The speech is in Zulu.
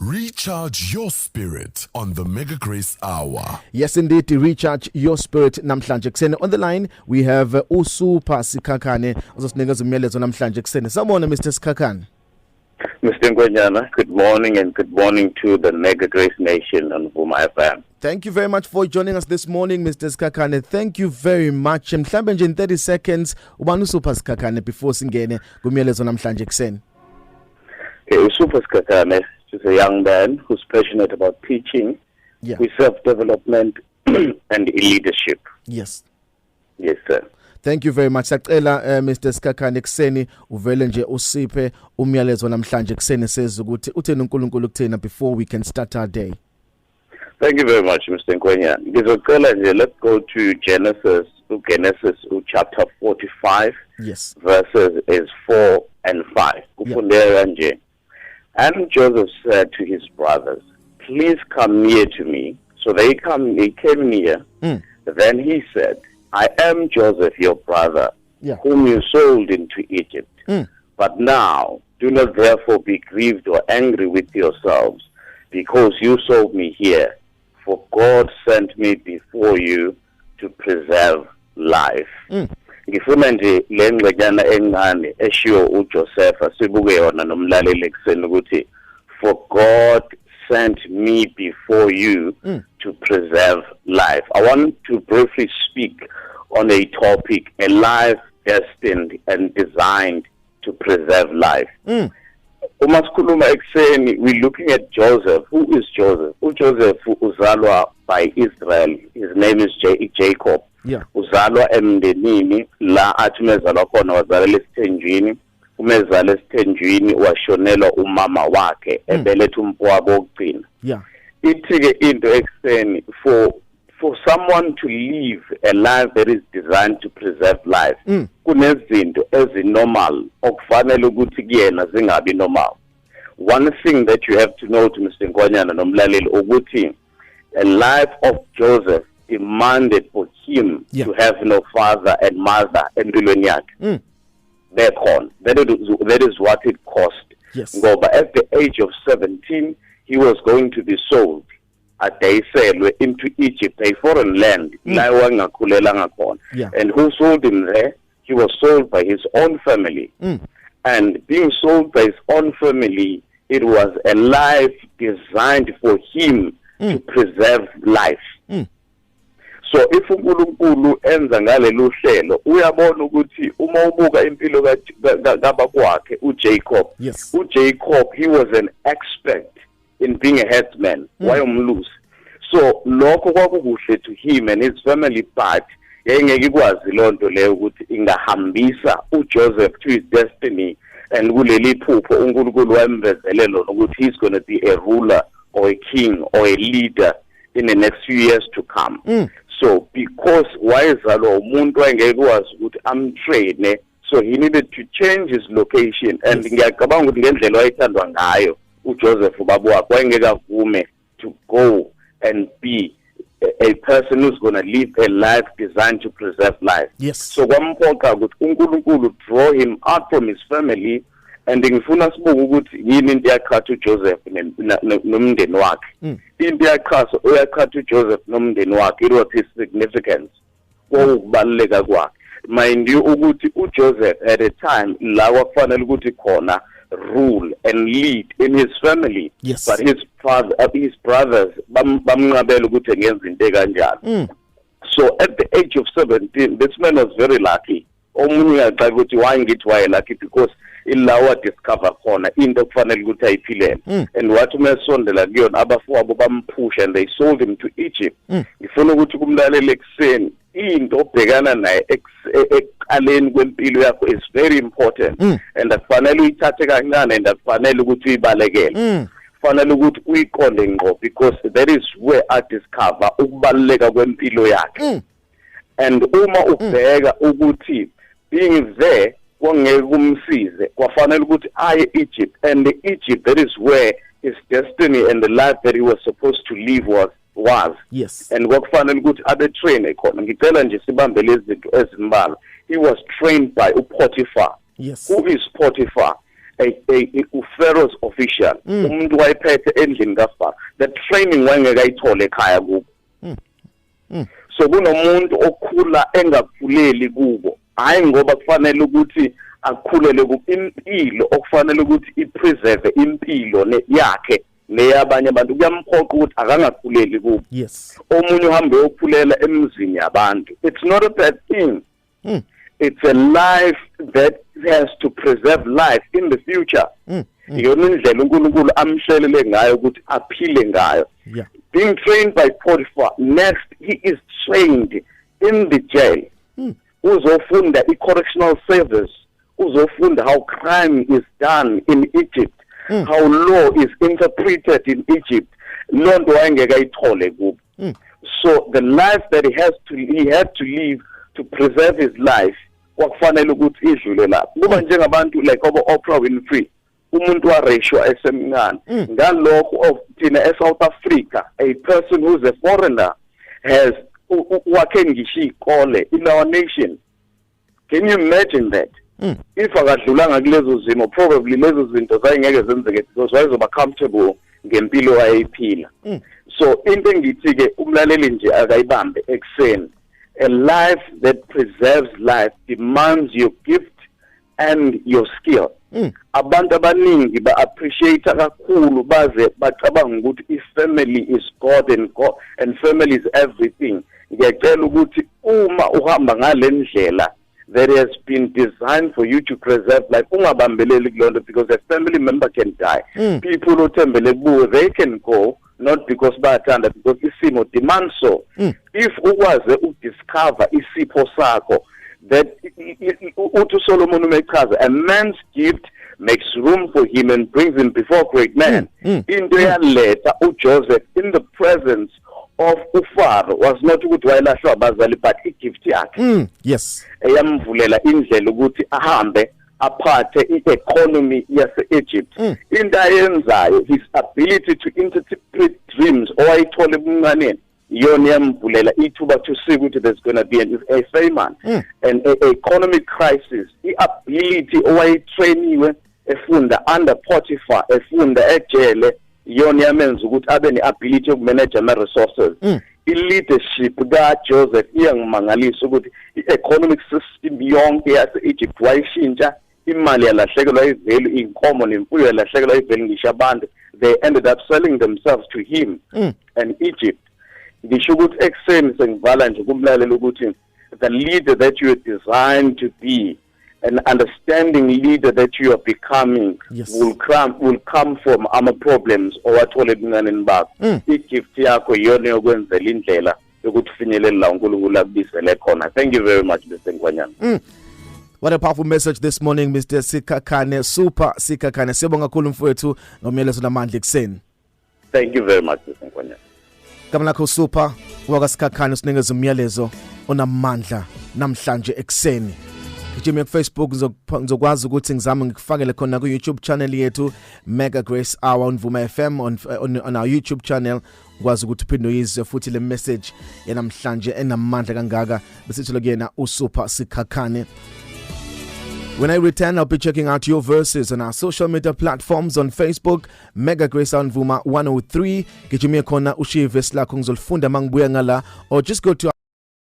Recharge your spirit on the Mega Grace Hour. Yes, indeed, to recharge your spirit namhlanje kuseni. On the line, we have Super Sikhakhane. Uzosinikeza umyalezo namhlanje kuseni. Sawubona Mr. Sikhakhane. Mr. Nkwanyana, good morning and good morning to the Mega Grace Nation on Vuma FM. Thank you very much for joining us this morning, Mr. Sikhakhane. Thank you very much. Mhlambe nje in 30 seconds, ubani Super Sikhakhane before singene kumyalezo namhlanje kuseni. Super Sikhakhane is a young man who's passionate about teaching, with self-development and leadership. Yes. Yes, sir. Thank you very much. Sacela Mr. Sikhakhane kuseni uvele nje usiphe umyalezo namhlanje kuseni seza ukuthi utheni uNkulunkulu kuthina before we can start our day. Thank you very much, Mr. Nkwanyana. Ngizocela nje, let's go to Genesis chapter 45. Yes. Verses is 4 and 5. Kufundeka nje. And Joseph said to his brothers, "Please come near to me." So they came near. Then he said, "I am Joseph, your brother, whom you sold into Egypt. But now do not therefore be grieved or angry with yourselves, because you sold me here. For God sent me before you to preserve life." Ngifuna nje le ngcwajana encane eshiwo uJoseph sibuke yona nomlaleli kuseni ukuthi, for God sent me before you to preserve life. I want to briefly speak on a topic, a life destined and designed to preserve life. Uma sikhuluma ekuseni, we're looking at Joseph. Who is Joseph? uJoseph uzalwa by Israel. His name is Jacob. Uzalwa emndenini la athi umezalwa khona wazalelwa esithenjini. Umezalwa esithenjini washonelwa umama wakhe ebeletha umfowabo wokugcina. Ithi-ke into ekuseni, for someone to live a life that is designed to preserve life, kunezinto ezinormal okufanele ukuthi kuyena zingabi normal. One thing that you have to know, to Mr. Nkwanyana nomlaleli, ukuthi a life of Joseph demanded for him to have no father and mother empilweni yakhe. Back on. That is what it cost. Ngoba at the age of 17, he was going to be sold into Egypt, a foreign land. And who sold him there? He was sold by his own family. And being sold by his own family, it was a life designed for him to preserve life. So if uNkulunkulu enza ngalelo hlelo, uyabona ukuthi uma ubuka impilo kababa kwakhe uJacob, uJacob, he was an expert in being a headsman. Wayomlusi. So lokho kwakukuhle to him and his family, but yayingeke ikwazi lonto leyo ukuthi ingahambisa uJoseph to his destiny, and kuleli phupho uNkulunkulu wayemvezele lona ukuthi he's going to be a ruler or a king or a leader in the next few years to come. So because wayezalwa umuntu wayengeke kwazi ukuthi amtrain, so he needed to change his location, and ngiyacabanga ukuthi ngendlela wayethandwa ngayo uJoseph ubaba wakhe wayengeke avume to go and be a person who's going to live a life designed to preserve life. So kwamphoqa ukuthi uNkulunkulu draw him out from his family, and ngifuna sibuke ukuthi yini into yakhatha uJoseph nomndeni wakhe. Into yakhatha uJoseph nomndeni wakhe, it was his significance. Ukubaluleka kwakhe. Mind you ukuthi uJoseph at a time la kwafanele ukuthi khona rule and lead in his family, but his brothers bamnqabela ukuthi engenza into kanjalo. So at the age of 17, this man was very lucky. Omunye uyaxaka ukuthi why ngithi why lucky, because ilawa discover khona into okufanele ukuthi ayiphilele, and wathi umesondela kuyona abafowabo bampusha and they sold him to Egypt. Ngifuna ukuthi kumlaleli ekuseni, into obhekana naye ekuqaleni kwempilo yakho is very important, and akufanele uyithathe kancane, and akufanele ukuthi uyibalekele. Kufanele ukuthi uyiqonde ngqo, because that is where I discover ukubaluleka kwempilo yakhe. And uma ubheka ukuthi being there kwangeke kumsize, kwafanele ukuthi aye Egypt, and the Egypt, that is where his destiny and the life that he was supposed to live was. And kwakufanele ukuthi abe train khona. Ngicela nje sibambe lezi zinto ezimbalwa. He was trained by Potiphar. Who is Potiphar? Pharaoh's official umuntu wayephethe endlini kaFaro the training wangeke ayithole ekhaya kubo so kunomuntu okhula engakhuleli kubo hayi ngoba kufanele ukuthi akukhulele impilo okufanele ukuthi ipreserve impilo yakhe neyabanye abantu kuyamphoqa ukuthi akangakhuleli kubo yes omunye uhambe ukuphulela emzini yabantu it's not a bad thing it's a life that has to preserve life in the future iyona indlela uNkulunkulu amhlelele ngayo ukuthi aphile ngayo being trained by Potiphar next he is trained in the jail uzofunda i-correctional service uzofunda how crime is done in Egypt how law is interpreted in Egypt lonto wayengeke ayithole kubo so the life that he had to live to preserve his life kwakufanele ukuthi idlule lapho kuba njengabantu like Oprah Winfrey umuntu wa-ratio esemncane ngalokho of thina eSouth Africa a person who's a foreigner has wakhe ngisho ikole in our nation can you imagine that if akadlulanga kulezo zimo probably lezo zinto zayengeke zenzeke because wayezoba comfortable ngempilo ayiphila so into engithi ke umlaleli nje akayibambe ekseni a life that preserves life demands your gift and your skill abantu abaningi ba-appreciate kakhulu baze bacabanga ukuthi i-family is God and family is everything ngiyacela ukuthi uma uhamba ngale ndlela that has been designed for you to preserve life ungabambeleli kulonto because a family member can die people othembele kubo they can go not because bayathanda because isimo demands so if ukwaze udiscover isipho sakho that uthi Solomon umechaza a man's gift makes room for him and brings him before great men into yaleta uJoseph in the presence of uFaro was not ukuthi wayelahlwa abazali but igift yakhe yes eyamvulela indlela ukuthi ahambe aphathe i-economy yase-Egypt into ayenzayo his ability to interpret dreams owayithole ebuncaneni iyona yamvulela ithuba to see ukuthi there's going to be a famine and a economic crisis i-ability owayitrainiwe efunda under Potiphar efunda ejele iyona yamenza ukuthi abe ne-ability yokumanage ama-resources i-leadership kaJoseph iyangimangalisa ukuthi i-economic system yonke yase-Egypt wayishintsha imali yalahlekelwa ivelu inkomo nemfuyo yalahlekelwa ivelu ngisho abantu they ended up selling themselves to him and Egypt ngisho ukuthi ekseni sengivala nje kumlaleli ukuthi the leader that you are designed to be an understanding leader that you are becoming will come from problems owathole ebuncaneni bakho igift yakho iyona yokwenzela indlela yokuthi finyelela la uNkulunkulu akubisele khona thank you very much Mr. Nkwanyana What a powerful message this morning, Mr. Sikhakhane, Super Sikhakhane. Siyabonga kakhulu mfowethu ngomyalezo namandla ekseni. Thank you very much Mr. Nkwanyana. Kamla lakho Super waka Sikhakhane usinikeza umyalezo onamandla namhlanje ekseni. Gijima ku Facebook ngizokwazi ukuthi ngizame ngikufakele khona ku YouTube channel yethu Mega Grace Hour on Vuma FM on our YouTube channel ngwazi ukuthi uphinde uyizwe futhi le message yanamhlanje enamandla kangaka bese kuyena uSuper Sikhakhane. When I return, I'll be checking out your verses on our social media platforms on Facebook, Mega Grace on Vuma 103. Gijima khona ushiye verse lakho ngizolifunda mangibuya ngala or just go to